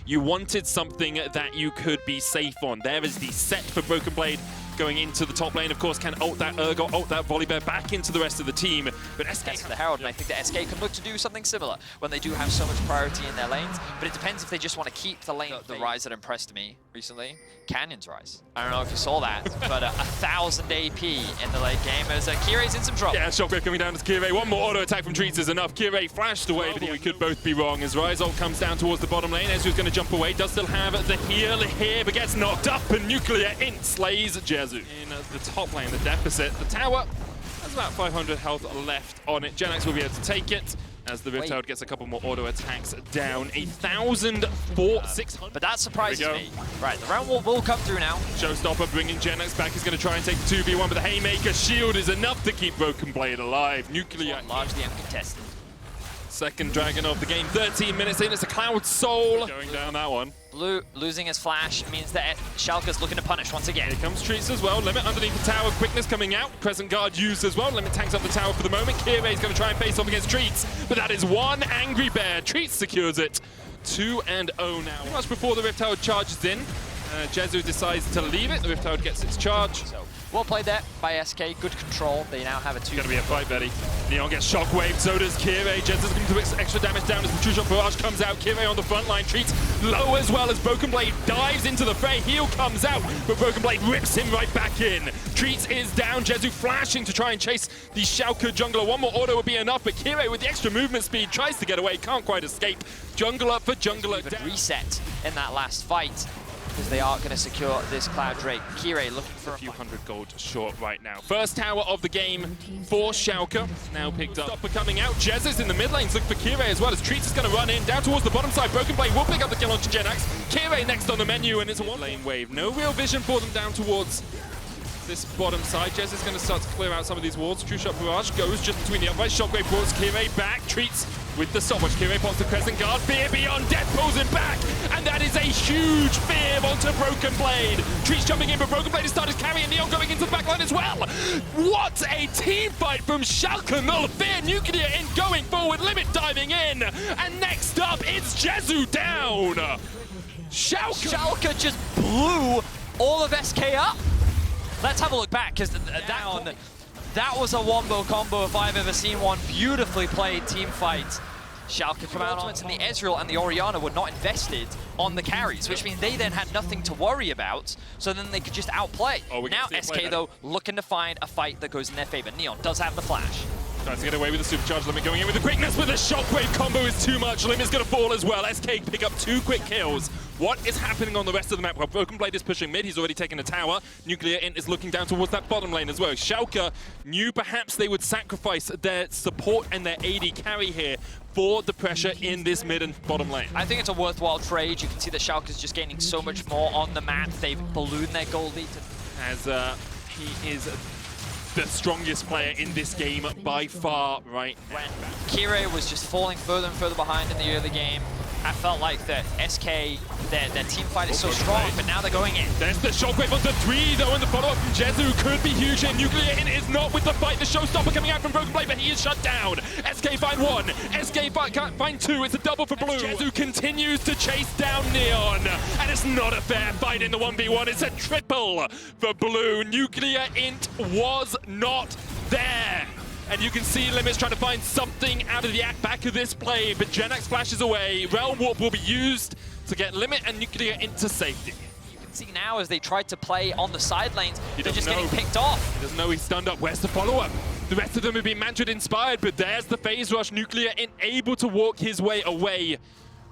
You wanted something that you could be safe on. There is the set for Broken Blade going into the top lane. Of course, can ult that Urgot, ult that Volibear back into the rest of the team. But SK for the Herald, and I think that SK can look to do something similar when they do have so much priority in their lanes. But it depends if they just want to keep the lane. The rise that impressed me recently, Canyon's rise. I don't know if you saw that, but 1,000 AP in the late game as Kirei's in some trouble. Yeah, Shockwave coming down to Kirei. One more auto attack from Treats is enough. Kirei flashed away, but we could both be wrong as Rise ult comes down towards the bottom lane. Ezreal's going to jump away, does still have the heal here, but gets knocked up, and Nuclear Int slays Jezu. In the top lane, the deficit, the tower has about 500 health left on it. Genax will be able to take it as the Rift Herald gets a couple more auto attacks down. 1,000 for 600. But that surprises me. Right, the round will come through now. Showstopper bringing Genax back. He's going to try and take the 2v1, but the Haymaker shield is enough to keep Broken Blade alive. Nuclear largely uncontested. Second dragon of the game, 13 minutes in. It's a Cloud Soul going down that one. Blue losing his flash means that Schalke's looking to punish once again. Here comes Treats as well. Limit underneath the tower. Quickness coming out. Crescent Guard used as well. Limit tanks up the tower for the moment. Kirei's going to try and face off against Treats, but that is one Angry Bear. Treats secures it. 2-0 now. Much before the Rift Herald charges in, Jezu decides to leave it. The Rift Herald gets its charge. So, well played there by SK. Good control. They now have a 2. It's going to be a fight, Betty. Neon gets Shockwave, so does Kirei. Jezu's going to do extra damage down as the True Shot Barrage comes out. Kirei on the front line. Treats low as well as Broken Blade dives into the fray. Heal comes out, but Broken Blade rips him right back in. Treats is down. Jezu flashing to try and chase the Schalke jungler. One more auto would be enough, but Kirei with the extra movement speed tries to get away. Can't quite escape. Jungler for jungler. Reset in that last fight, because they are going to secure this Cloud Drake. Kirei looking for a few hundred gold short right now. First tower of the game for Schalke. Now picked up. Stopper coming out. Jez is in the mid lanes. Look for Kirei as well as Treats is going to run in. Down towards the bottom side. Broken Blade will pick up the kill onto Genax. Kirei next on the menu, and it's a one-lane wave. No real vision for them down towards this bottom side. Jez is going to start to clear out some of these walls. True Shot Barrage goes just between the uprights. Shockwave pulls Kirei back. Treats with the stopwatch. Kirei pops the Crescent Guard. Fear Beyond Death pulls him back. And that is a huge fear onto Broken Blade. Treats jumping in, but Broken Blade has started carrying Neon going into the backline as well. What a team fight from Schalke. Null Fear, Nuclear in going forward. Limit diving in. And next up, it's Jezu down. Schalke just blew all of SK up. Let's have a look back, because that was a wombo combo if I've ever seen one. Beautifully played team fight. Schalke come out and the Ezreal and the Orianna were not invested on the carries, which means they then had nothing to worry about, so then they could just outplay. Now SK, though, looking to find a fight that goes in their favor. Neon does have the flash. Tries to get away with the supercharge. Limit going in with the quickness, but the Shockwave combo is too much. Limit's going to fall as well. SK pick up 2 quick kills. What is happening on the rest of the map? Well, Broken Blade is pushing mid. He's already taken a tower. Nuclear Int is looking down towards that bottom lane as well. Schalke knew perhaps they would sacrifice their support and their AD carry here for the pressure in this mid and bottom lane. I think it's a worthwhile trade. You can see that Schalke is just gaining so much more on the map. They've ballooned their gold lead. As he is the strongest player in this game by far right now. When Kirei was just falling further and further behind in the early game, I felt like that SK, their team fight is so strong, but now they're going in. There's the Shockwave onto 3, though, and the follow-up from Jezu could be huge here. Nuclear In is not with the fight. The Showstopper coming out from Broken Blade, but he is shut down. SK find 1, SK can't find 2. It's a double for Blue. Jezu continues to chase down Neon, and it's not a fair fight in the 1v1. It's a triple for Blue. Nuclear Int was not there. And you can see Limit's trying to find something out of the back of this play, but Genax flashes away. Realm Warp will be used to get Limit and Nuclear into safety. You can see now as they tried to play on the side lanes, they're just getting picked off. He doesn't know he's stunned up. Where's the follow-up? The rest of them have been Mantrid inspired, but there's the phase rush. Nuclear able to walk his way away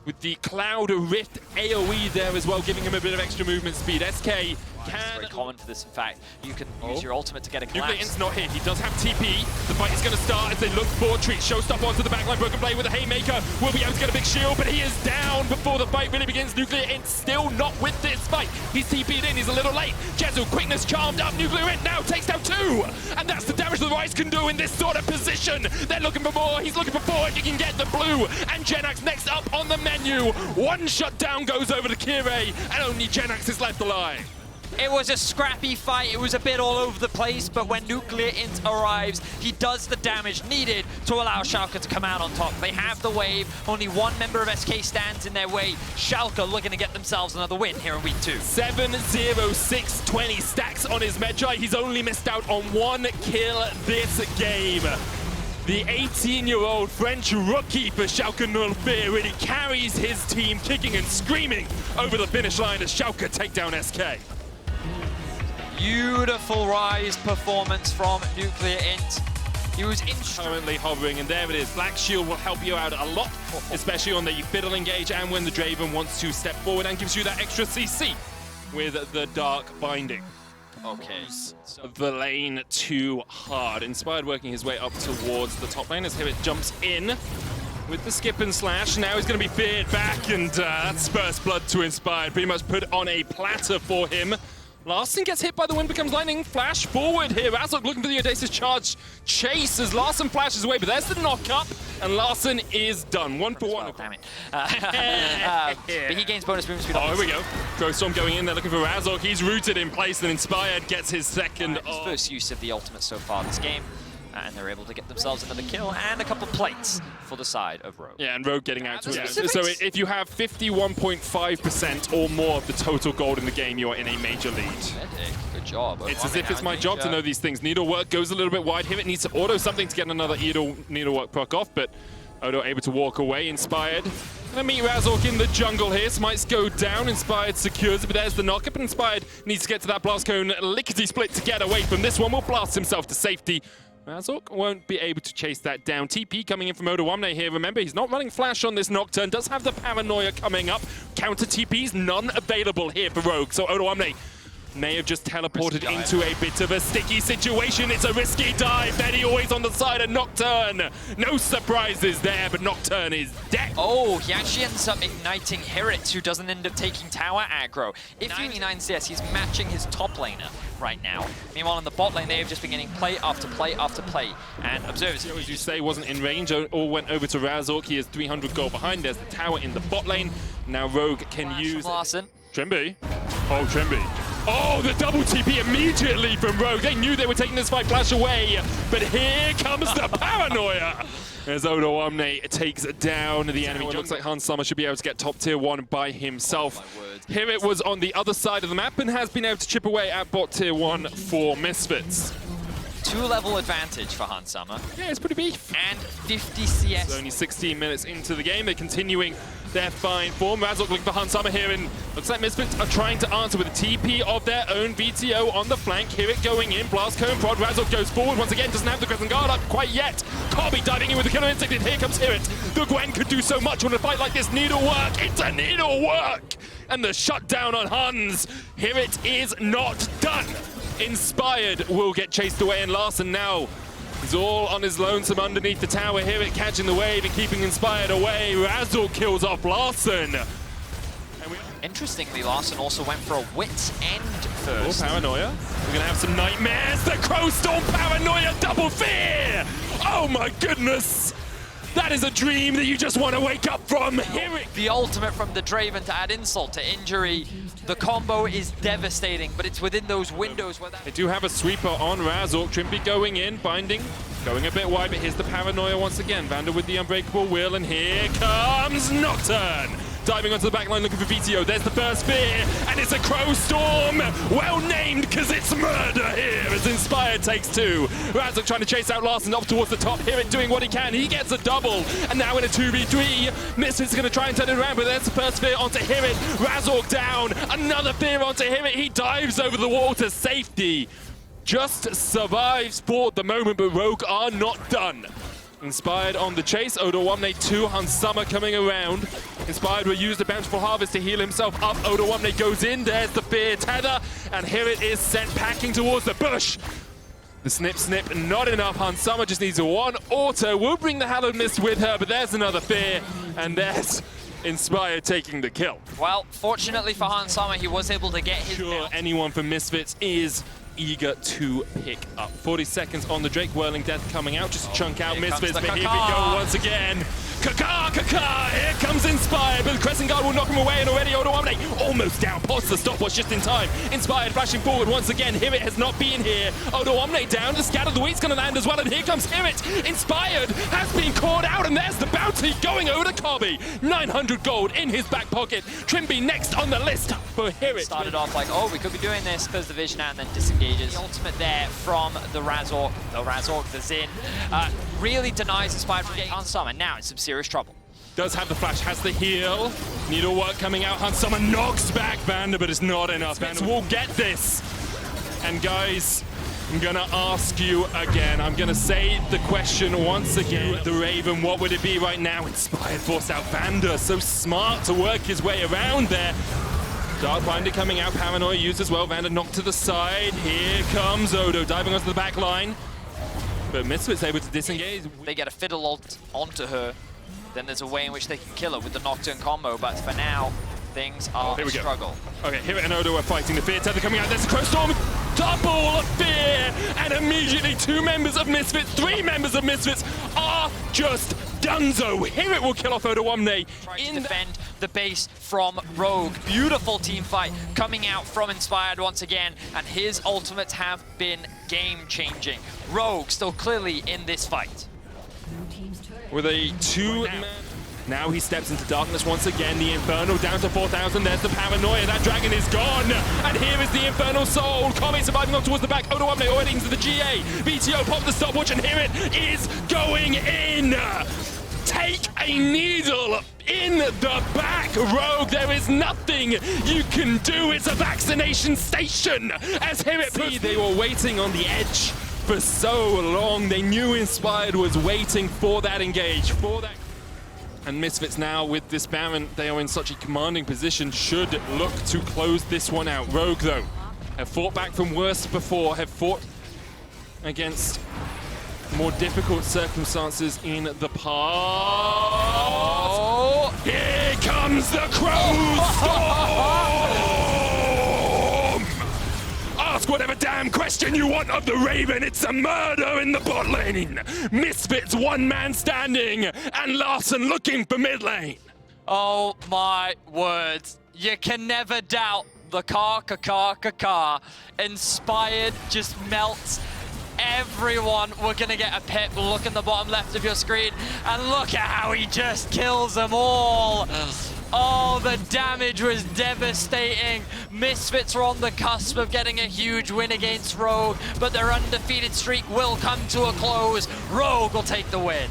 with the Cloud Rift AoE there as well, giving him a bit of extra movement speed. SK can... It's very common for this, in fact. You can use your ultimate to get a collapse. Nuclear Int's not hit. He does have TP. The fight is going to start as they look for Treats. Showstopper onto the backline. Broken Blade with a Haymaker. Will be able to get a big shield, but he is down before the fight really begins. Nuclear Int still not with this fight. He's TP'd in. He's a little late. Jezu, quickness charmed up. Nuclear Int now takes down 2. And that's the damage the Rise can do in this sort of position. They're looking for more. He's looking for 4. If you can get the Blue. And Genax next up on the menu. One shutdown goes over to Kirei, and only Genax is left alive. It was a scrappy fight. It was a bit all over the place, but when Nuclear Int arrives, he does the damage needed to allow Schalke to come out on top. They have the wave. Only one member of SK stands in their way. Schalke looking to get themselves another win here in week 2. 7-0-6-20 stacks on his Medjay. He's only missed out on 1 kill this game. The 18-year-old French rookie for Schalke 04 really carries his team kicking and screaming over the finish line as Schalke take down SK. Beautiful Rise performance from Nuclear Int. He was currently hovering, and there it is. Black Shield will help you out a lot, especially on the fiddle engage and when the Draven wants to step forward and gives you that extra CC with the Dark Binding. Okay. The lane too hard. Inspired working his way up towards the top lane as Hibbett jumps in with the skip and slash. Now he's going to be feared back, and that's first blood to Inspired. Pretty much put on a platter for him. Larssen gets hit by the wind, becomes lightning. Flash forward here. Razork looking for the Audacious charge chase as Larssen flashes away, but there's the knock up, and Larssen is done. 1 for 1. Damn it. But he gains bonus movement speed. Oh, here we go. Crowstorm going in there looking for Razork. He's rooted in place, and Inspired gets his second. His first use of the ultimate so far this game. And they're able to get themselves another kill and a couple plates for the side of Rogue. Yeah, and Rogue getting out to it. So if you have 51.5% or more of the total gold in the game, you are in a major lead. Good job. It's as if it's my job to know these things. Needlework goes a little bit wide. Hibbett needs to auto something to get another needlework proc off, but Odo able to walk away. Inspired. Gonna meet Razork in the jungle here. Smites go down. Inspired secures it, but there's the knockup. And Inspired needs to get to that blast cone. Lickety split to get away from this one. Will blast himself to safety. Razork won't be able to chase that down. TP coming in from Odoamne here. Remember, he's not running Flash on this Nocturne. Does have the Paranoia coming up. Counter TPs, none available here for Rogue. So Odoamne may have just teleported into a bit of a sticky situation. It's a risky dive. Benny always on the side of Nocturne. No surprises there, but Nocturne is dead. Oh, he actually ends up igniting Hirit, who doesn't end up taking tower aggro. If 99 CS, he's matching his top laner right now. Meanwhile, in the bot lane, they have just been getting play after play after play. And observers, as you say, wasn't in range. All went over to Razork. He is 300 gold behind. There's the tower in the bot lane. Now Rogue can use Larssen. Tremby. Oh, Tremby. Oh, the double TP immediately from Rogue. They knew they were taking this fight Flash away, but here comes the Paranoia as Odoamne takes down the enemy. It looks like Hans Sommer should be able to get top tier 1 by himself. Here it was on the other side of the map and has been able to chip away at bot tier 1 for Misfits. 2-level advantage for Hans Sommer. Yeah, it's pretty beef. And 50 CS. It's only 16 minutes into the game. They're continuing their fine form. Razork looking for Hans Sommer here, and looks like Misfits are trying to answer with a TP of their own. VTO on the flank. Here it going in. Blast cone prod. Razork goes forward once again. Doesn't have the Crescent Guard up quite yet. Corby diving in with the killer instinct, and here comes Hirit. The Gwen could do so much on a fight like this. Needlework. It's a needlework. And the shutdown on Hans. Hirit is not done. Inspired will get chased away, and Larssen now is all on his lonesome underneath the tower. Here it catching the wave and keeping Inspired away. Razork kills off Larssen. Interestingly, Larssen also went for a Wit's End first. Oh, Paranoia. We're gonna have some nightmares. The Crowstorm Paranoia double fear! Oh my goodness! That is a dream that you just want to wake up from. The ultimate from the Draven to add insult to injury. The combo is devastating, but it's within those windows where that... They do have a sweeper on Razork. Trimpy going in, binding, going a bit wide, but here's the Paranoia once again. Vander with the Unbreakable Will, and here comes Nocturne. Diving onto the backline looking for VTO. There's the first fear, and it's a Crowstorm. Well named, because it's murder here as Inspired takes 2. Razork trying to chase out Larssen up towards the top. Hirit doing what he can. He gets a double, and now in a 2v3. Misfits going to try and turn it around, but there's the first fear onto Hirit. Razork down. Another fear onto Hirit. He dives over the wall to safety. Just survives for the moment, but Rogue are not done. Inspired on the chase. Odoamne 2, Hans Sommer coming around. Inspired will use the Bountiful Harvest to heal himself up. Odoamne goes in. There's the fear tether. And here it is sent packing towards the bush. The snip, not enough. Hans Sommer just needs 1 auto. Will bring the Hallowed Mist with her, but there's another fear. And there's Inspired taking the kill. Well, fortunately for Hans Sommer, he was able to get his... Sure, anyone from Misfits is eager to pick up. 40 seconds on the Drake. Whirling Death coming out, just chunk out Misfits, but here we go once again. Kaka! Here comes Inspired, but the Crescent Guard will knock him away, and already Odoamne Omne almost down. Pods the stopwatch just in time. Inspired flashing forward once again. Hirit has not been here. Odo Omne down. The scatter of the wheat's going to land as well. And here comes Hirit. Inspired has been caught out. And there's the bounty going over to Kobe. 900 gold in his back pocket. Trimby next on the list for Hirit. Started off like, oh, we could be doing this because the vision out and then disengages. The ultimate there from the Razork, the Zin, really denies Inspired from getting Hunt Summon. Now in some serious trouble. Does have the flash, has the heal. Needlework coming out. Hunt Summon knocks back Vander, but it's not enough. Vander will get this. And guys, I'm gonna ask you again. I'm gonna say the question once again. The Raven, what would it be right now? Inspired force out Vander. So smart to work his way around there. Darkbinder coming out, Paranoia used as well. Vander knocked to the side. Here comes Odo diving onto the back line. But Misfits able to disengage. They get a Fiddle ult onto her. Then there's a way in which they can kill her with the Nocturne combo. But for now, things are a struggle. Okay, Hirit and Odo are fighting. The Fear Tether coming out. There's a Crow Storm. Double Fear. And immediately 2 members of Misfits, 3 members of Misfits are just donezo. Hirit will kill off Odo Omne. Trying to defend the base from Rogue. Beautiful team fight coming out from Inspired once again, and his ultimates have been game-changing. Rogue still clearly in this fight. With a 2-man. Now he steps into darkness once again. The Infernal down to 4,000. There's the Paranoia. That dragon is gone. And here is the Infernal Soul. Kami surviving up towards the back. Odo Omne already into the GA. BTO pop the stopwatch, and here it is going in. Take a needle in the back, Rogue. There is nothing you can do. It's a vaccination station. As Hirit they were waiting on the edge for so long. They knew Inspired was waiting for that engage, for that. And Misfits now with this Baron, they are in such a commanding position, should look to close this one out. Rogue, though, have fought back from worse before, have fought against more difficult circumstances in the past. Oh. Here comes the Crow Storm! Ask whatever damn question you want of the Raven. It's a murder in the bot lane. Misfits 1-man standing, and Larson looking for mid lane. Oh my words. You can never doubt the car. Inspired just melts everyone. We're gonna get a pip. Look in the bottom left of your screen, and look at how he just kills them all. Oh, the damage was devastating. Misfits are on the cusp of getting a huge win against Rogue, but their undefeated streak will come to a close. Rogue will take the win.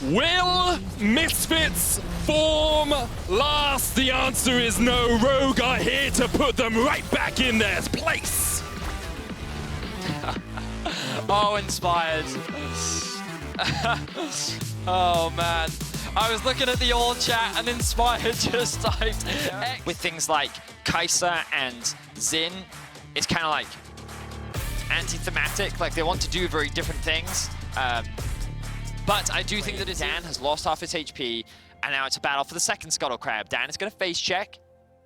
Will Misfits form last? The answer is no. Rogue are here to put them right back in their place. Oh, Inspired. Oh, man. I was looking at the all chat and Inspired just typed X. With things like Kai'Sa and Zin, it's kind of like anti-thematic. Like, they want to do very different things. But I do think that Dan has lost half his HP, and now it's a battle for the second Scuttle Crab. Dan is going to face check.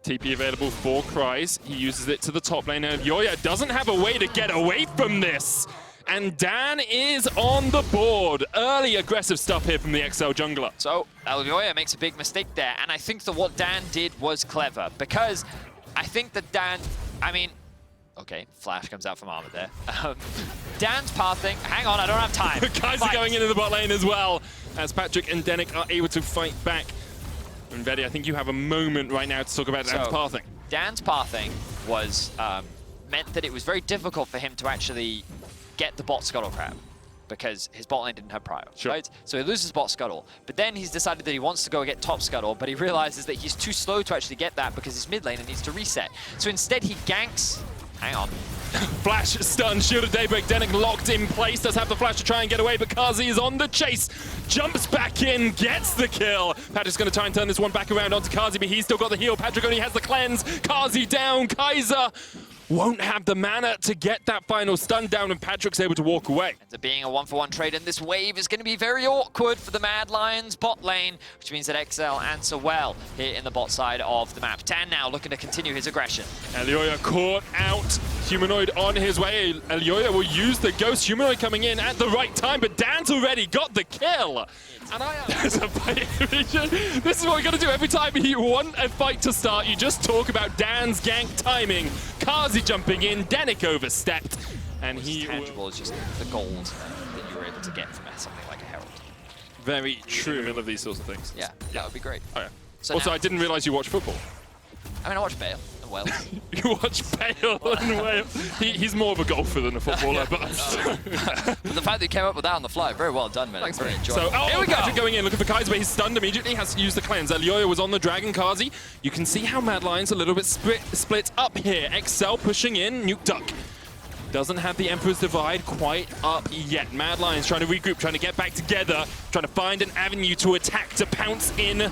TP available for Kryze. He uses it to the top lane. And Yoya doesn't have a way to get away from this. And Dan is on the board. Early aggressive stuff here from the XL jungler. So Yoya makes a big mistake there. And I think that what Dan did was clever. Because I think that Dan, okay, Flash comes out from armor there. Dan's pathing. Hang on, I don't have time. Guys are going into the bot lane as well. As Patrick and Denick are able to fight back. And Vedi, I think you have a moment right now to talk about Dan's pathing. Dan's pathing was meant that it was very difficult for him to actually get the bot Scuttle Crab because his bot lane didn't have prio, right? So he loses bot Scuttle, but then he's decided that he wants to go get top Scuttle, but he realizes that he's too slow to actually get that because his mid lane needs to reset. So instead he ganks. Hang on. Flash stun, Shield of Daybreak, Denick locked in place, does have the flash to try and get away, but Kazi is on the chase, jumps back in, gets the kill. Patrick's going to try and turn this one back around onto Kazi, but he's still got the heal. Patrick only has the cleanse. Kazi down, Kai'Sa won't have the mana to get that final stun down, and Patrick's able to walk away. Ends up being a 1-for-1 trade, and this wave is going to be very awkward for the Mad Lions bot lane, which means that XL answer well here in the bot side of the map. Dan now looking to continue his aggression. Elioya caught out Humanoid on his way. Elyoya will use the Ghost. Humanoid coming in at the right time, but Dan's already got the kill. And there's a fight. This is what we're going to do every time you want a fight to start. You just talk about Dan's gank timing. Kazi jumping in, Denik overstepped, and he tangible is just the gold that you were able to get from something like a Herald. Very true. In the middle of these sorts of things. Yeah, that would be great. Oh, yeah. So also, now, I didn't realize you watch football. I mean, I watch Bale and Wales. You watch Bale and Wales. He's more of a golfer than a footballer, but the fact that you came up with that on the fly, very well done, man. Thanks, very So, here we go. Patrick going in, looking for Kaiser, but he's stunned immediately, has to use the cleanse. Elyoya was on the Dragon Kazi. You can see how Mad Lion's a little bit split up here. XL pushing in, Nuke Duck. Doesn't have the Emperor's Divide quite up yet. Mad Lion's trying to regroup, trying to get back together, trying to find an avenue to attack, to pounce in.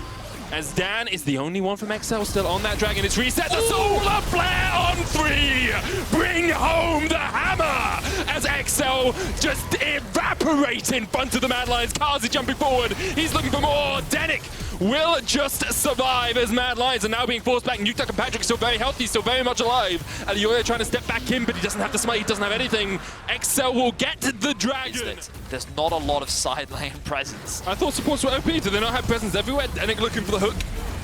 As Dan is the only one from XL still on that Dragon. It's reset. The Solar Flare on 3! Bring home the hammer! As XL just evaporate in front of the Mad Lions. Kazi jumping forward. He's looking for more. Denik will just survive as Mad Lions are now being forced back. Nuke Duck and Patrick still very healthy, still very much alive. Elyoya trying to step back in, but he doesn't have the smite, he doesn't have anything. XL will get the Dragon. There's not a lot of side lane presence. I thought supports were OP. Do they not have presence everywhere? Denik looking for the hook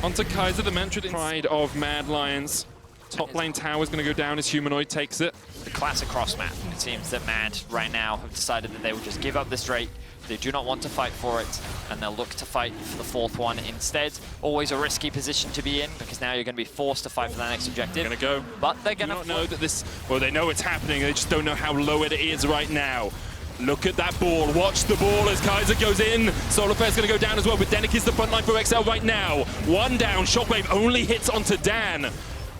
onto Kaiser, the Mantra. Pride of Mad Lions. Top lane tower is going to go down as Humanoid takes it. The classic cross map. It seems that Mad right now have decided that they will just give up this Drake. They do not want to fight for it, and they'll look to fight for the fourth one instead. Always a risky position to be in, because now you're going to be forced to fight for that next objective. Going to go. But they're going to know that this, well, they know it's happening, they just don't know how low it is right now. Look at that ball. Watch the ball as Kaiser goes in. Solar Flare's going to go down as well, but Denik is the front line for XL right now. One down. Shockwave only hits onto Dan.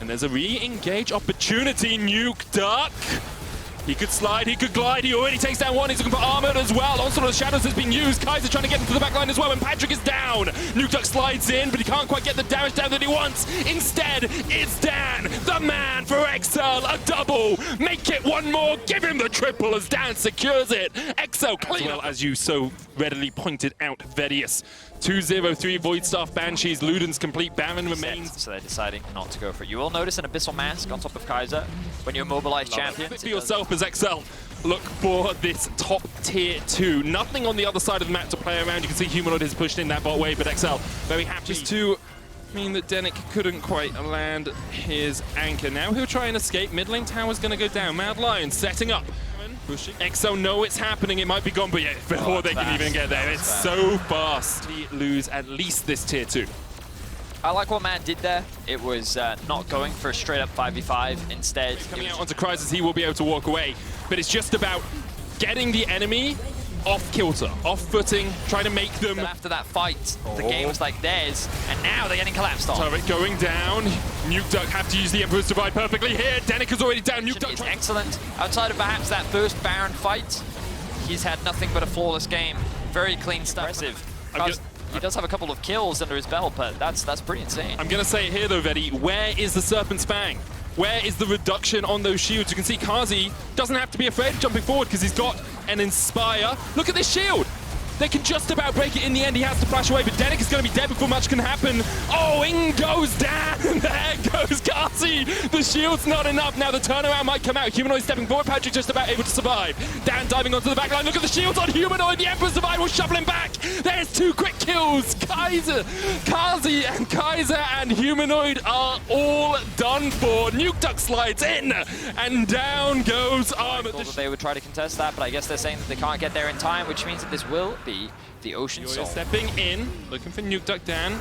And there's a re-engage opportunity. Nuke Duck. He could slide, he could glide, he already takes down one, he's looking for Armored as well. Onslaught of Shadows has been used, Kaiser trying to get into the back line as well, and Patrick is down. Nuke Duck slides in, but he can't quite get the damage down that he wants. Instead, it's Dan, the man for XL, a double. Make it one more, give him the triple as Dan secures it. XL clean. As well as you so readily pointed out, Vedius. 2-0-3 Voidstaff Banshees, Luden's complete, Baron remains. So they're deciding not to go for it. You will notice an Abyssal Mask on top of Kaiser when you immobilize champions. For yourself as XL, look for this top tier 2. Nothing on the other side of the map to play around. You can see Humanoid has pushed in that bot wave, but XL very happy. Just to mean that Denik couldn't quite land his anchor. Now he'll try and escape. Mid lane tower's going to go down. Mad Lion setting up. Pushing. XL know it's happening, it might be gone, but yeah, before they can even get there, it's so fast. We lose at least this tier 2. I like what Mad did there. It was not going for a straight up 5v5. Instead, coming out onto Crisis, he will be able to walk away, but it's just about getting the enemy off kilter, off footing, trying to make them. After that fight, the game was like theirs, and now they're getting collapsed on. Turret going down. Nuke Duck have to use the Emperor's Divide perfectly here. Denik is already down. Nuke Duck is excellent. Outside of perhaps that first Baron fight, he's had nothing but a flawless game. Very clean stuff. He does have a couple of kills under his belt, but that's pretty insane. I'm going to say it here though, Vedi, where is the Serpent's Fang? Where is the reduction on those shields? You can see Kazi doesn't have to be afraid of jumping forward because he's got an Inspire. Look at this shield. They can just about break it in the end. He has to flash away, but Denik is going to be dead before much can happen. Oh, in goes Dan. There goes Kazi. The shield's not enough. Now the turnaround might come out. Humanoid stepping forward. Patrick just about able to survive. Dan diving onto the back line. Look at the shields on Humanoid. The Emperor's Divide will shuffle him back. There's 2 quick kills. Kazi and Kaiser and Humanoid are all done for. Nuke Duck slides in, and down goes Armored. I thought that they would try to contest that, but I guess they're saying that they can't get there in time, which means that this will be the Ocean Soul. Stepping in, looking for Nuke Duck. Dan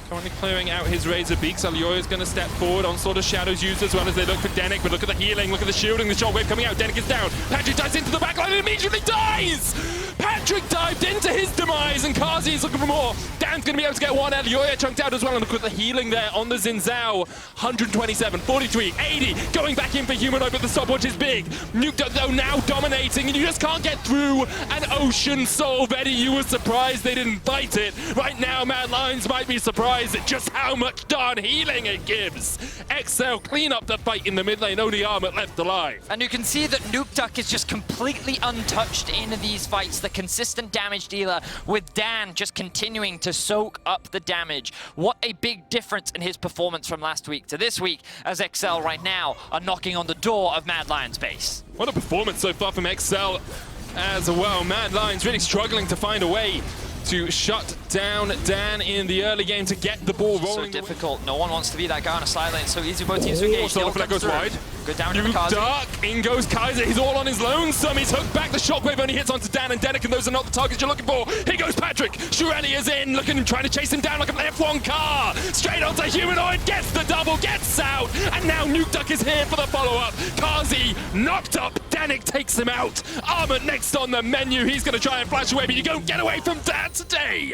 currently clearing out his Razor Beaks. Elyoya's going to step forward. Onslaught of Shadows used as well as they look for Denik, but look at the healing, look at the shielding, the shockwave coming out. Denik is down. Patrick dives into the backline and immediately dies! Patrick dived into his demise, and Kazi is looking for more. Dan's going to be able to get one. Elyoya chunked out as well, and look at the healing there on the Xin Zhao. 127, 43, 80, going back in for Humanoid, but the stopwatch is big. Nuke Duck, though, now dominating, and you just can't get through an Ocean Soul. Vedi, you were surprised they didn't fight it. Right now, Mad Lions might be surprised. realize just how much darn healing it gives. XL clean up the fight in the mid lane, only Armut left alive. And you can see that Nukeduck is just completely untouched in these fights. The consistent damage dealer with Dan just continuing to soak up the damage. What a big difference in his performance from last week to this week, as XL right now are knocking on the door of Mad Lion's base. What a performance so far from XL as well. Mad Lion's really struggling to find a way to shut down Dan in the early game to get the ball rolling. So difficult. No one wants to be that guy on a side lane. So easy for both teams to engage. Solar Flag goes wide. Good damage on the Kazi. Dark, in goes Kaiser. He's all on his lonesome. He's hooked back. The shockwave only hits onto Dan and Denick, and those are not the targets you're looking for. Here goes Patrick. Shirelli is in, trying to chase him down like an F1 car. Straight onto Humanoid, gets the double, gets out, and now Nukeduck is here for the follow-up. Kazi knocked up. Denick takes him out. Armut next on the menu. He's going to try and flash away, but you don't get away from Dan today.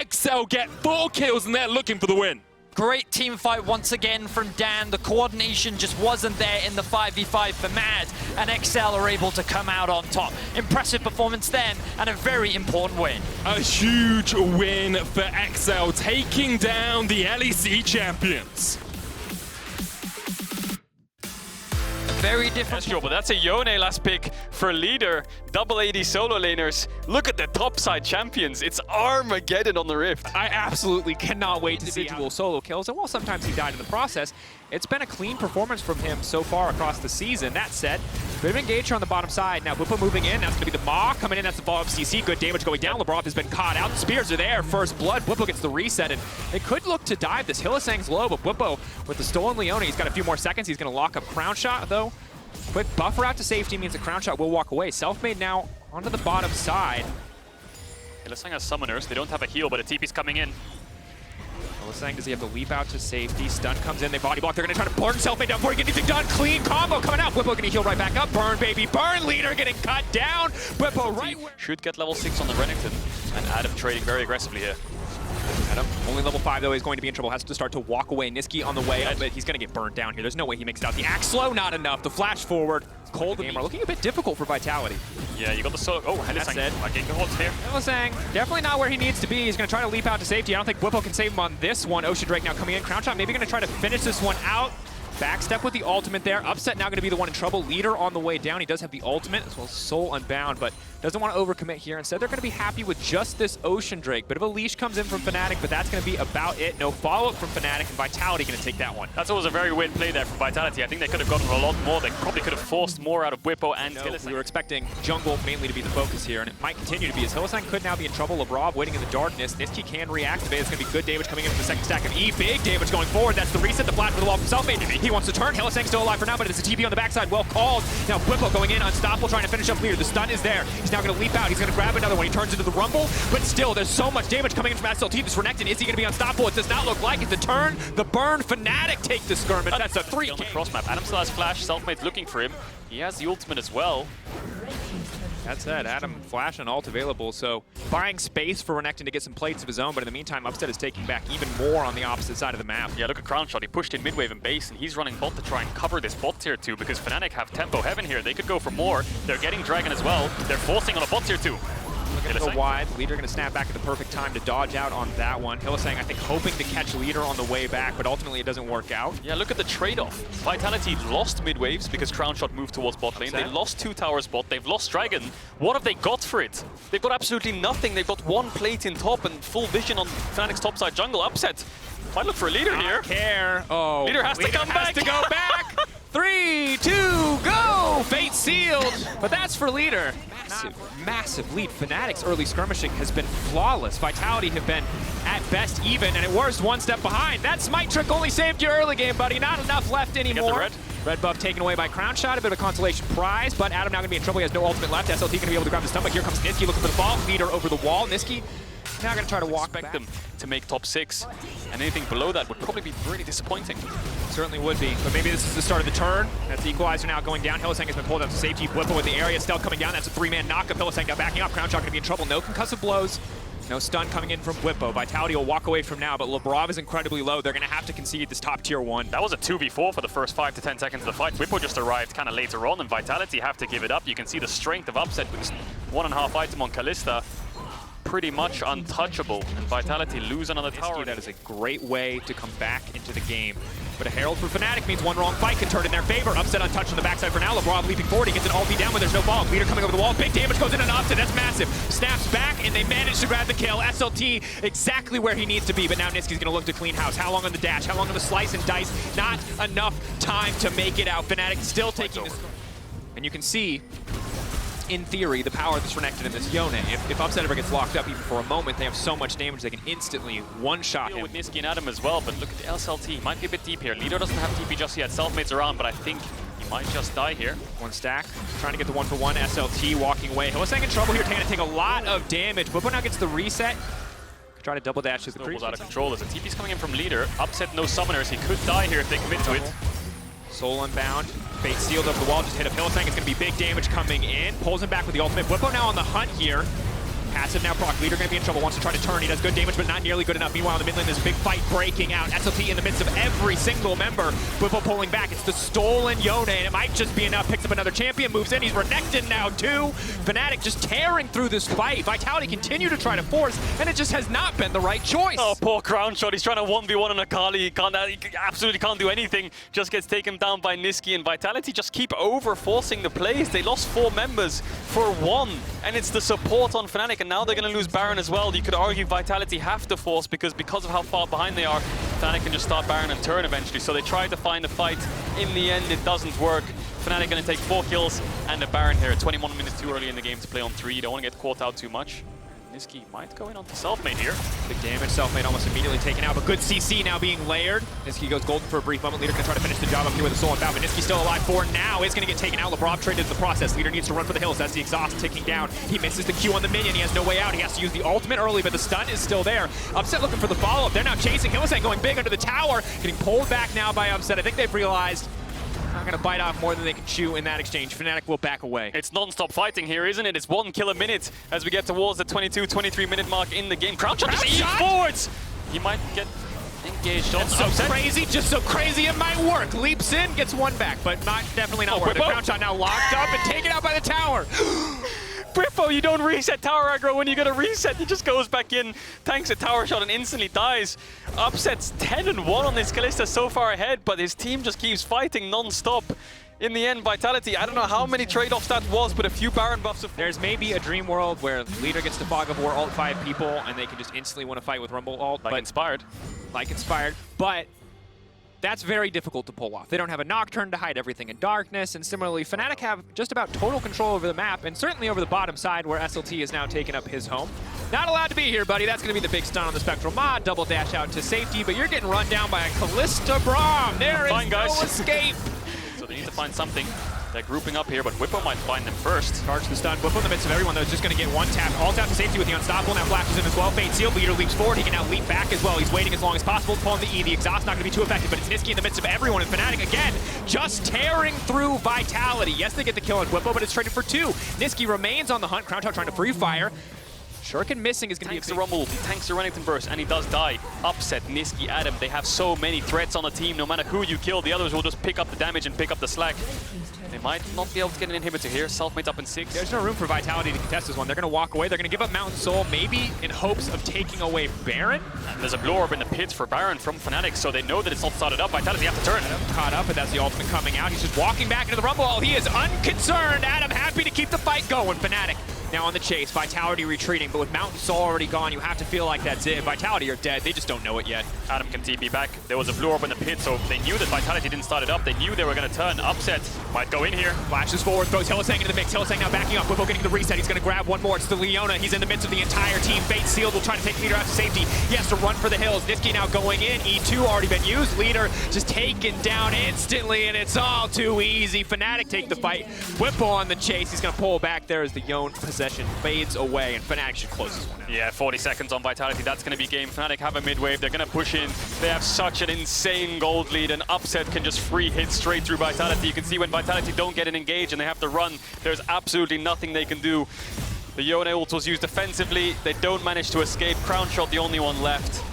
XL get 4 kills, and they're looking for the win. Great team fight once again from Dan. The coordination just wasn't there in the 5v5 for Mad, and XL are able to come out on top. Impressive performance then, and a very important win. A huge win for XL, taking down the LEC champions. Very different. But that's a Yone last pick for leader. Double AD solo laners. Look at the topside champions. It's Armageddon on the Rift. I absolutely cannot wait to see individual solo kills. And while sometimes he died in the process, it's been a clean performance from him so far across the season. That said, bit of engagement on the bottom side. Now Bwipo moving in. That's going to be the Maw coming in. That's the ball of CC. Good damage going down. Labrov has been caught out. The spears are there. First blood. Bwipo gets the reset. And they could look to dive this. Hylissang's low, but Bwipo with the stolen Leone, he's got a few more seconds. He's going to lock up Crown Shot, though. Quick buffer out to safety means the Crown Shot will walk away. Selfmade now onto the bottom side. Hylissang has summoners. They don't have a heal, but a TP's coming in. Hylissang, does he have to leap out to safety? Stun comes in, they body block. They're going to try to burn Selfmade down before he gets anything done. Clean combo coming out. Bwipo going to heal right back up. Burn, baby, burn. Leader getting cut down. Bwipo right where... Should get level 6 on the Renekton. And Adam trading very aggressively here. Adam, only level 5 though, he's going to be in trouble. Has to start to walk away. Niski on the way up, but he's going to get burned down here. There's no way he makes it out. The axe slow, not enough. The flash forward. Cold game are looking a bit difficult for Vitality. Yeah, you got the solo. Oh, Hylissang getting holds here. Hylissang definitely not where he needs to be. He's going to try to leap out to safety. I don't think Bwipo can save him on this one. Ocean Drake now coming in. Crown Shot maybe going to try to finish this one out. Backstep with the ultimate there. Upset now going to be the one in trouble. Leader on the way down. He does have the ultimate as well as Soul Unbound, but doesn't want to overcommit here. Instead, they're going to be happy with just this Ocean Drake. Bit of a leash comes in from Fnatic, but that's going to be about it. No follow-up from Fnatic, and Vitality going to take that one. That's always a very weird play there from Vitality. I think they could have gotten a lot more. They probably could have forced more out of Bwipo and Hylissang. We were expecting jungle mainly to be the focus here, and it might continue to be, as Hylissang could now be in trouble. Labrov waiting in the darkness. Niski can reactivate. It's going to be good damage coming in from the second stack of E. Big damage going forward. That's the reset, the flash for the wall from Selfmade. He wants to turn. Hylissang still alive for now, but it's a TP on the backside. Well called. Now Bwipo going in, unstoppable, trying to finish up leader. The stun is there. He's now going to leap out. He's going to grab another one. He turns into the rumble, but still, there's so much damage coming in from SLT. This Renekton, is he going to be unstoppable? It does not look like it. The turn, the burn, Fnatic take the skirmish. That's a 3K. On the cross map. Adam still has flash. Selfmade's looking for him. He has the ultimate as well. That's it. Adam, flash and ult available, so buying space for Renekton to get some plates of his own, but in the meantime, Upstead is taking back even more on the opposite side of the map. Yeah, look at Crown Shot. He pushed in mid-wave and base, and he's running bot to try and cover this bot tier 2 because Fnatic have tempo heaven here. They could go for more. They're getting Dragon as well. They're forcing on a bot tier 2. Look at the wide. Leader going to snap back at the perfect time to dodge out on that one. Hylissang, I think, hoping to catch Leader on the way back, but ultimately it doesn't work out. Yeah, look at the trade-off. Vitality lost mid-waves because Crown Shot moved towards bot lane. They lost 2 towers bot. They've lost Dragon. What have they got for it? They've got absolutely nothing. They've got 1 plate in top and full vision on Fnatic's topside jungle. Upset. Might look for a Leader here. Care. Oh, Leader has to come back. To go back. 3, 2, go! Fate sealed. But that's for Leader. Massive lead. Fnatic's early skirmishing has been flawless. Vitality have been, at best, even, and at worst, 1 step behind. That Smite trick only saved your early game, buddy. Not enough left anymore. Red buff taken away by Crown Shot, a bit of a consolation prize, but Adam now going to be in trouble. He has no ultimate left. SLT going to be able to grab the stomach. Here comes Niski looking for the ball. Leader over the wall. Niski now going to try to walk back. Them to make top 6, and anything below that would probably be really disappointing. Certainly would be, but maybe this is the start of the turn. That's the equalizer now going down. Hylissang has been pulled out to safety. Bwipo with the area still coming down. That's a 3-man knockup. Hylissang now backing up. Crown Shot going to be in trouble. No concussive blows. No stun coming in from Bwipo. Vitality will walk away from now, but Labrov is incredibly low. They're going to have to concede this top tier 1. That was a 2v4 for the first 5 to 10 seconds of the fight. Bwipo just arrived kind of later on, and Vitality have to give it up. You can see the strength of Upset with this 1.5 item on Kalista. pretty much untouchable, and Vitality lose another tower. That is a great way to come back into the game. But a Herald for Fnatic means one wrong fight can turn in their favor. Upset untouched on the backside for now. LeBron leaping forward. He gets an ulti down when there's no fall. Leader coming over the wall. Big damage goes in on Upset. That's massive. Snaps back, and they manage to grab the kill. SLT exactly where he needs to be, but now Niski's going to look to clean house. How long on the dash? How long on the slice and dice? Not enough time to make it out. Fnatic still taking this. And you can see, in theory, the power that's connected in this Yone. If Upset ever gets locked up even for a moment, they have so much damage they can instantly one-shot him. With Niski and Adam as well, but look at the LSLT. Might be a bit deep here. Leader doesn't have TP just yet. Selfmade's around, but I think he might just die here. One stack, trying to get the 1-for-1. SLT walking away. Hylissang in trouble here, taking a lot of damage. Bwipo now gets the reset. Try to double dash his Snowball's out of control. As a TP's coming in from Leader. Upset no summoners. He could die here if they commit to it. Soul unbound. Fate sealed over the wall, just hit a Hylissang. It's going to be big damage coming in. Pulls him back with the ultimate. Bwipo now on the hunt here. Passive now proc. Leader going to be in trouble. Wants to try to turn. He does good damage, but not nearly good enough. Meanwhile, in the mid lane, there's a big fight breaking out. SLT in the midst of every single member. Bwipo pulling back. It's the stolen Yone, and it might just be enough. Picks up another champion. Moves in. He's Renekton now, too. Fnatic just tearing through this fight. Vitality continue to try to force, and it just has not been the right choice. Oh, poor Crown Shot. He's trying to 1v1 on Akali. He absolutely can't do anything. Just gets taken down by Niski, and Vitality just keep over-forcing the plays. They lost 4 members for 1, and it's the support on Fnatic, and now they're going to lose Baron as well. You could argue Vitality have to force because of how far behind they are, Fnatic can just start Baron and turn eventually. So they tried to find a fight. In the end, it doesn't work. Fnatic going to take 4 kills and a Baron here. 21 minutes too early in the game to play on 3. You don't want to get caught out too much. Niski might go in onto Selfmade here. Big damage, Selfmade almost immediately taken out, but good CC now being layered. Niski goes golden for a brief moment. Leader going to try to finish the job up here with a soul unbound, but Niski still alive for now. Is going to get taken out. LeBron traded in the process. Leader needs to run for the hills. That's the exhaust ticking down. He misses the Q on the minion. He has no way out. He has to use the ultimate early, but the stun is still there. Upset looking for the follow-up. They're now chasing. Hylissang going big under the tower. Getting pulled back now by Upset. I think they've realized not going to bite off more than they can chew in that exchange. Fnatic will back away. It's non-stop fighting here, isn't it? It's 1 kill a minute as we get towards the 22-23 minute mark in the game. Crown Shot just forwards! He might get engaged on so Upset. Crazy, just so crazy it might work. Leaps in, gets 1 back, but definitely not worth it. Crown Shot now locked up and taken out by the tower. Bwipo, you don't reset tower aggro. When you get a reset, he just goes back in, tanks a tower shot and instantly dies. Upset's 10-1 on this Kalista, so far ahead, but his team just keeps fighting non-stop. In the end, Vitality, I don't know how many trade-offs that was, but a few Baron buffs. There's maybe a dream world where Leader gets to Fog of War, ult 5 people, and they can just instantly win a fight with Rumble ult. Like Inspired. Like Inspired, but that's very difficult to pull off. They don't have a Nocturne to hide everything in darkness, and similarly, Fnatic have just about total control over the map, and certainly over the bottom side where SLT is now taking up his home. Not allowed to be here, buddy. That's going to be the big stun on the Spectral Mod. Double dash out to safety, but you're getting run down by a Kalista Braum. There is no escape. So they need to find something. They're grouping up here, but Bwipo might find them first. Charge the stun. Bwipo in the midst of everyone, though, is just going to get 1 tap. All tap to safety with the Unstoppable. Now flashes in as well. Fate sealed. Leader leaps forward. He can now leap back as well. He's waiting as long as possible to pull in the E. The exhaust not going to be too effective, but it's Niski in the midst of everyone. And Fnatic, again, just tearing through Vitality. Yes, they get the kill on Bwipo, but it's traded for 2. Niski remains on the hunt. Crown Talk trying to free fire. Shuriken missing is going to be a tanks the Rumble, he tanks the Renekton burst, and he does die. Upset, Niski, Adam, they have so many threats on the team. No matter who you kill, the others will just pick up the damage and pick up the slack. They might not be able to get an inhibitor here. Selfmade's up in 6. There's no room for Vitality to contest this one. They're going to walk away. They're going to give up Mountain Soul, maybe in hopes of taking away Baron. And there's a blow orb in the pits for Baron from Fnatic, so they know that it's not started up. Vitality have to turn. Adam caught up, but that's the ultimate coming out. He's just walking back into the Rumble Hall. He is unconcerned. Adam happy to keep the fight going. Fnatic now on the chase. Vitality retreating, but with Mountain Soul already gone, you have to feel like that's it. Vitality are dead. They just don't know it yet. Adam can TP back. There was a blue orb in the pit, so they knew that Vitality didn't start it up. They knew they were going to turn. Upset might go in here. Flashes forward, throws Hylissang into the mix. Hylissang now backing up. Bwipo getting the reset. He's going to grab 1 more. It's the Leona. He's in the midst of the entire team. Fate sealed. Will try to take Leader out to safety. He has to run for the hills. Niski now going in. E2 already been used. Leader just taken down instantly, and it's all too easy. Fnatic take the fight. Bwipo on the chase. He's going to pull back there as the Yone possession fades away, and Fnatic should close this one out. Yeah, 40 seconds on Vitality. That's going to be game. Fnatic have a mid-wave. They're going to push in. They have such an insane gold lead, and Upset can just free hit straight through Vitality. You can see when Vitality don't get an engage and they have to run, there's absolutely nothing they can do. The Yone ult was used defensively. They don't manage to escape. Crown Shot the only one left.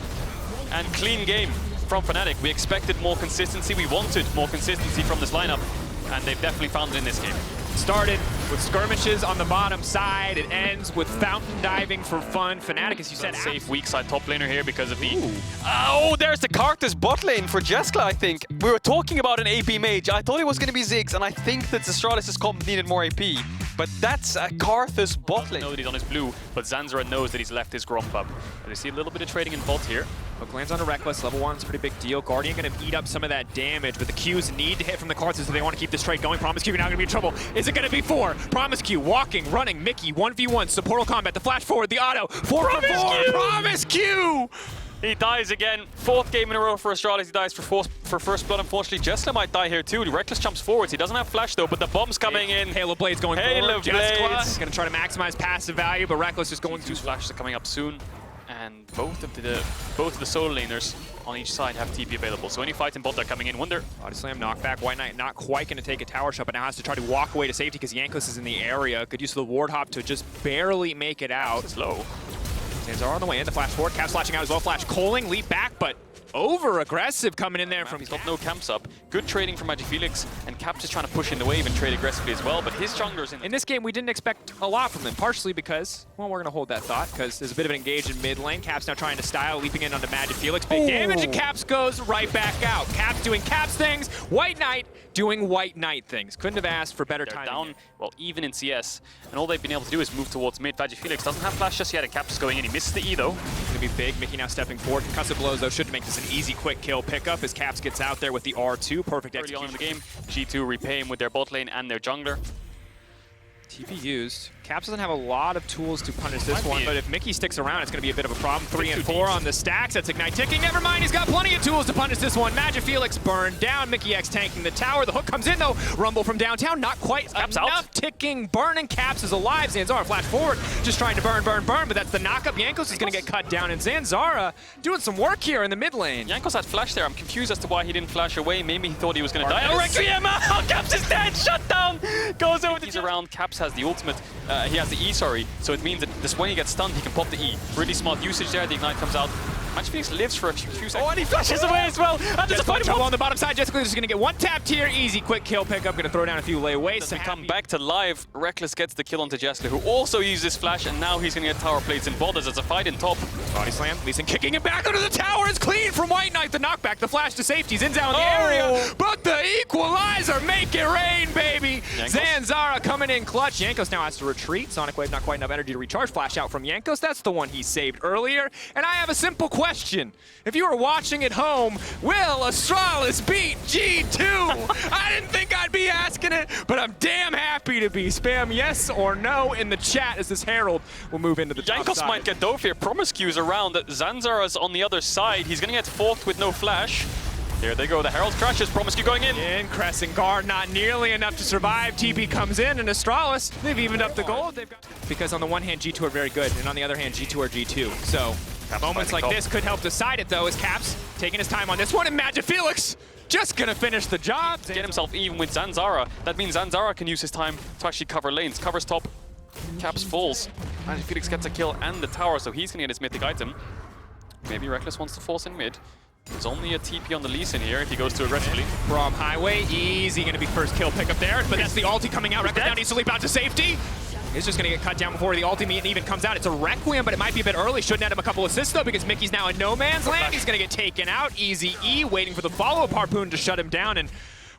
And clean game from Fnatic. We expected more consistency. We wanted more consistency from this lineup, and they've definitely found it in this game. Started with skirmishes on the bottom side. It ends with fountain diving for fun. Fnatic, as you said, Safe weak side top laner here because of the... Oh, there's the Karthus bot lane for Jeskla, I think. We were talking about an AP mage. I thought it was going to be Ziggs, and I think that Astralis' comp needed more AP. But that's a Karthus bot lane. Know that he's on his blue, but Zanzara knows that he's left his Gromp up. And you see a little bit of trading in bot here. Hook lands on a Reckless. Level 1's a pretty big deal. Guardian going to eat up some of that damage, but the Qs need to hit from the Karthus if they want to keep this trade going. Promise Q now going to be in trouble. Is it going to be 4? Promise Q walking, running, Mickey, 1v1, supportal combat, the flash forward, the auto, 4 for 4, Promise Q! He dies again. 4th game in a row for Astralis. He dies for first blood. Unfortunately, Jeskla might die here too. Reckless jumps forwards. He doesn't have flash though, but the bomb's coming in. Halo Blade's going Halo forward. Blades. Jeskla going to try to maximize passive value, but Reckless is going Two flashes are coming up soon, and both of the solo laners on each side have TP available. So any fights in bot are coming in. Wonder. Body slam, knockback. White Knight not quite going to take a tower shot, but now has to try to walk away to safety because Yankees is in the area. Good use of the ward hop to just barely make it out. It's low. Zanzara on the way in, the flash forward, Caps flashing out as well, flash calling, leap back, but over-aggressive coming in there from He's got no camps up. Good trading from Felix, and Caps is trying to push in the wave and trade aggressively as well, but his jungler's in... In this game, we didn't expect a lot from them, partially because, well, we're going to hold that thought, because there's a bit of an engage in mid lane. Caps now trying to style, leaping in onto Felix. Big damage, and Caps goes right back out. Caps doing Caps things, White Knight doing White Knight things. Couldn't have asked for better They're timing. down, well, even in CS, and all they've been able to do is move towards mid. Felix doesn't have flash just yet, and Caps is going in. He misses the E, though. It's going to be big. Mickey now stepping forward. Concussive blows, though, should make this an easy, quick kill pickup as Caps gets out there with the R2. Perfect Early on execution. in the game, G2 repay him with their bot lane and their jungler. TP used. Caps doesn't have a lot of tools to punish this one, but if Mickey sticks around, it's going to be a bit of a problem. 3 and 4 on the stacks. That's Ignite ticking. Never mind, he's got plenty of tools to punish this one. Felix burned down. Mickey X tanking the tower. The hook comes in, though. Rumble from downtown. Not quite Caps enough. out. Ticking. Burning. Caps is alive. Zanzara flash forward. Just trying to burn, but that's the knockup. Jankos is going to get cut down, and Zanzara doing some work here in the mid lane. Jankos had flash there. I'm confused as to why he didn't flash away. Maybe he thought he was going to die. Oh, Requiem! Caps is dead! Shut down! Goes over the... He's around. Caps has the ultimate. He has the E, sorry. So it means that when he gets stunned, he can pop the E. Really smart usage there. The Ignite comes out. Felix lives for a few seconds. Oh, and he flashes away as well. And there's a fight on the bottom side. Jessica is going to get one tapped here. Easy, quick kill pickup. Going to throw down a few layaways. To come back to live, Reckless gets the kill onto Jessica, who also uses flash, and now he's going to get tower plates and borders. It's a fight in top. Body slam. Lee Sin kicking it back under the tower. Is clean from White Knight. The knockback, the flash to safety. Zin's out in the area. But the equalizer. Make it rain, baby. Zanzara coming in clutch. Jankos now has to retreat. Sonic Wave not quite enough energy to recharge. Flash out from Jankos. That's the one he saved earlier. And I have a simple question. If you were watching at home, will Astralis beat G2? I didn't think I'd be asking it, but I'm damn happy to be. Spam yes or no in the chat as this Herald will move into the top Jankos side. might get dove here. Promise Q's around. Zanzara's on the other side. He's going to get forked with no flash. Here they go. The Herald crashes. Promise Q going in. Crescent Guard not nearly enough to survive. TP comes in, and Astralis, they've evened up the gold. Because on the one hand, G2 are very good, and on the other hand, G2 are G2. So moments like this could help decide it, though, as Caps taking his time on this one, and Felix just gonna finish the job. Get himself even with Zanzara. That means Zanzara can use his time to actually cover lanes. Covers top. Caps falls. Felix gets a kill and the tower, so he's gonna get his mythic item. Maybe Reckless wants to force in mid. There's only a TP on the Lee Sin here if he goes too aggressively. From Highway, easy gonna be first kill pickup there, but that's the ulti coming out. Reckless now needs to leap out to safety. He's just gonna get cut down before the ultimate even comes out. It's a Requiem, but it might be a bit early. Shouldn't add him a couple assists though, because Mickey's now in no man's land. He's gonna get taken out. Easy E, waiting for the follow-up harpoon to shut him down. And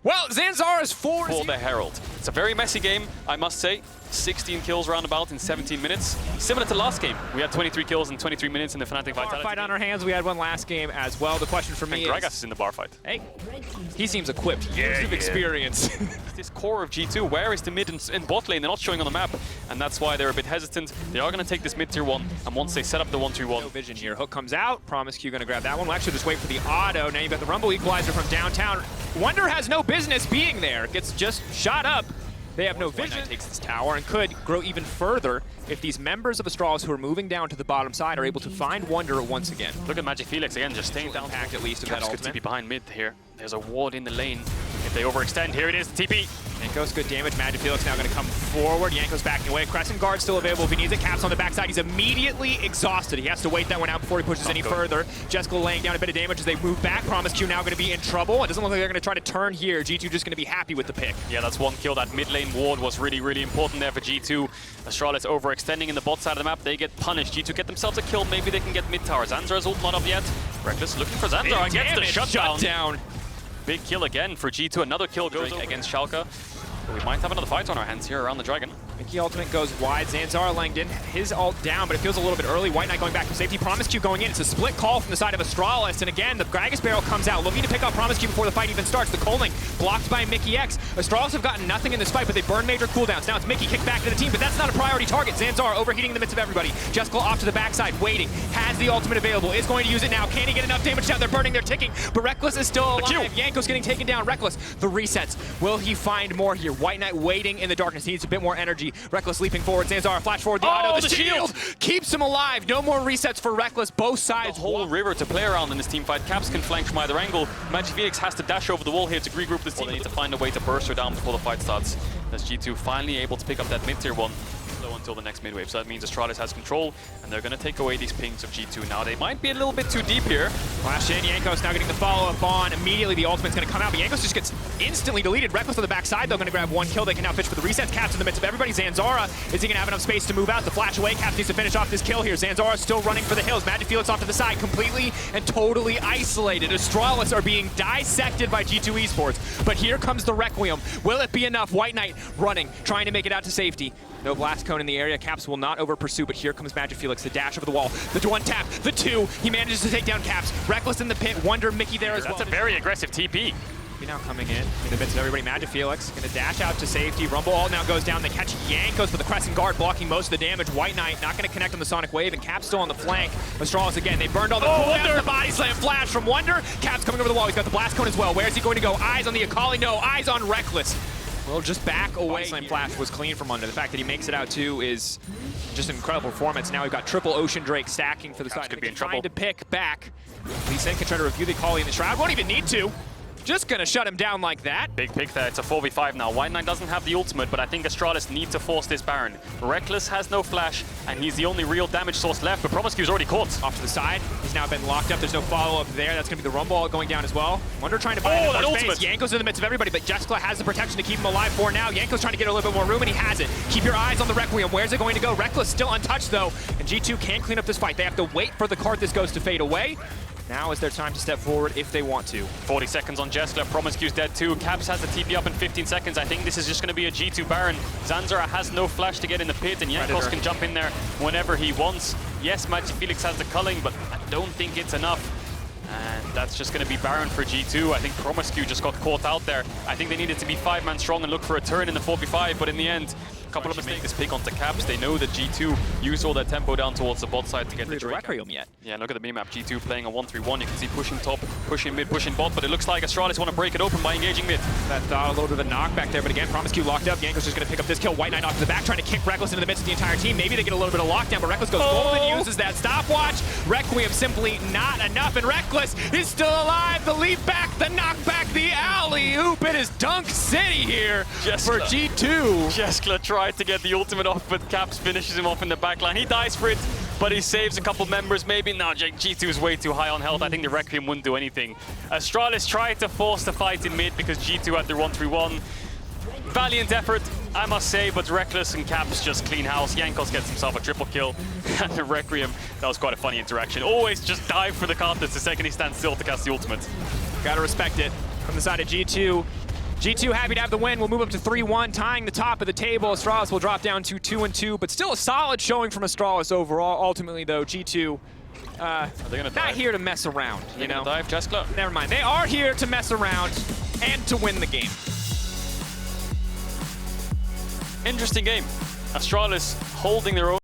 well, Zanzara's for the Herald. It's a very messy game, I must say. 16 kills roundabout in 17 minutes. Similar to last game. We had 23 kills in 23 minutes in the Fnatic Vitality fight on our hands. We had one last game as well. The question for me is... Gragas is in the bar fight. Hey, he seems equipped. Years of experience. This core of G2, where is the mid and bot lane? They're not showing on the map, and that's why they're a bit hesitant. They are going to take this mid tier 1, and once they set up the 1-3-1... No vision here. Hook comes out. Promise Q going to grab that one. We'll actually just wait for the auto. Now you've got the Rumble Equalizer from downtown. Wonder has no business being there. Gets just shot up. They have no vision. Takes this tower and could grow even further if these members of Astralis who are moving down to the bottom side are able to find Wonder once again. Look at Felix again, just staying down. Packed at least of that Caps ultimate. could be behind mid here. There's a ward in the lane. If they overextend, here it is, the TP. Jankos, good damage. Felix now going to come forward. Jankos backing away. Crescent guard still available if he needs it. Caps on the backside. He's immediately exhausted. He has to wait that one out before he pushes any further. Jessica laying down a bit of damage as they move back. PromiseQ now going to be in trouble. It doesn't look like they're going to try to turn here. G2 just going to be happy with the pick. Yeah, that's one kill. That mid lane ward was really, really important there for G2. Astralis overextending in the bot side of the map. They get punished. G2 get themselves a kill. Maybe they can get mid tower. Zanzar's ult not up yet. Reckless looking for Zanzar and gets the shutdown. Big kill again for G2. Another kill goes against Schalke. We might have another fight on our hands here around the Dragon. Mickey ultimate goes wide. Zanzar langed in his ult down, but it feels a little bit early. White Knight going back to safety. PromiseQ going in. It's a split call from the side of Astralis. And again, the Gragas barrel comes out, looking to pick up PromiseQ before the fight even starts. The Coling blocked by Mickey X. Astralis have gotten nothing in this fight, but they burn major cooldowns. Now it's Mickey kicked back to the team, but that's not a priority target. Zanzar overheating in the midst of everybody. Jessica off to the backside, waiting. Has the ultimate available. Is going to use it now. Can he get enough damage down? They're burning, they're ticking, but Reckless is still alive. Jankos getting taken down. Reckless, the resets. Will he find more here? White Knight waiting in the darkness. He needs a bit more energy. Reckless leaping forward. Zanzar flash forward. The auto. The shield keeps him alive. No more resets for Reckless. Both sides. The whole river to play around in this team fight. Caps can flank from either angle. Felix has to dash over the wall here to regroup this team. They need to find a way to burst her down before the fight starts. As G2 finally able to pick up that mid-tier one. Until the next mid-wave. So that means Astralis has control, and they're going to take away these pings of G2. Now they might be a little bit too deep here. Flash in, Jankos now getting the follow-up on. Immediately the ultimate's going to come out, but Jankos just gets instantly deleted. Reckless on the backside, though, going to grab one kill. They can now fish for the resets. Caps in the midst of everybody. Zanzara, is he going to have enough space to move out? The flash away. Caps needs to finish off this kill here. Zanzara still running for the hills. Felix off to the side, completely and totally isolated. Astralis are being dissected by G2 Esports, but here comes the Requiem. Will it be enough? White Knight running, trying to make it out to safety. No blast cone in the area. Caps will not over pursue, but here comes Felix. The dash over the wall. The one tap. The two. He manages to take down Caps. Reckless in the pit. Wonder Mickey there as well. That's a very aggressive TP. Now coming in the midst of everybody. Felix going to dash out to safety. Rumble all now goes down. They catch Jankos with the Crescent guard blocking most of the damage. White Knight not going to connect on the Sonic Wave, and Caps still on the flank. Astralis again. They burned all the cooldowns. The body slam flash from Wonder. Caps coming over the wall. He's got the blast cone as well. Where is he going to go? Eyes on the Akali. No. Eyes on Reckless. Well, just back away. Slam flash was clean from Under. The fact that he makes it out too is just an incredible performance. Now we've got triple Ocean Drake stacking for the side. Could be in trying trouble to pick back. Lee Sin can try to review the Akali in the Shroud. Won't even need to. Just gonna shut him down like that. Big pick there. It's a 4v5 now. White Knight doesn't have the ultimate, but I think Astralis need to force this Baron. Reckless has no flash, and he's the only real damage source left, but PromiseQ's already caught. Off to the side. He's now been locked up. There's no follow-up there. That's gonna be the Rumble going down as well. Wonder trying to buy him more space. Jankos in the midst of everybody, but Jessica has the protection to keep him alive for now. Jankos trying to get a little bit more room, and he has it. Keep your eyes on the Requiem. Where's it going to go? Reckless still untouched, though, and G2 can't clean up this fight. They have to wait for the Karthus Ghost to fade away. Now is their time to step forward if they want to. 40 seconds on Jessica. PromiseQ's dead too. Caps has the TP up in 15 seconds. I think this is just going to be a G2 Baron. Zanzara has no flash to get in the pit, and Jankos can jump in there whenever he wants. Yes, Felix has the culling, but I don't think it's enough. And that's just going to be Baron for G2. I think PromiseQ just got caught out there. I think they needed to be 5-man strong and look for a turn in the 4v5, but in the end, a couple of mistakes. This pick onto Caps. They know that G2 used all their tempo down towards the bot side to get the Requiem yet. Yeah, look at the minimap. G2 playing a 1-3-1. You can see pushing top, pushing mid, pushing bot, but it looks like Astralis want to break it open by engaging mid. That thought a little bit of a knockback there, but again, PromiseQ locked up. Jankos just going to pick up this kill. White Knight off to the back, trying to kick Reckless into the midst of the entire team. Maybe they get a little bit of lockdown, but Reckless goes golden, uses that stopwatch. Requiem simply not enough, and Reckless is still alive. The leap back, the knockback, the alley-oop. It is Dunk City here for G2. Jeskla tried to get the ultimate off, but Caps finishes him off in the backline. He dies for it, but he saves a couple members. Maybe no, G2 is way too high on health. I think the Requiem wouldn't do anything. Astralis tried to force the fight in mid because G2 had their 1-3-1. Valiant effort, I must say, but Reckless and Caps just clean house. Jankos gets himself a triple kill. And the Requiem, that was quite a funny interaction. Always just dive for the Karthus the second he stands still to cast the ultimate. Gotta respect it from the side of G2. G2 happy to have the win. We'll move up to 3-1, tying the top of the table. Astralis will drop down to 2-2, but still a solid showing from Astralis overall. Ultimately, though, G2 not here to mess around. You know, dive, Jessica. Never mind. They are here to mess around and to win the game. Interesting game. Astralis holding their own.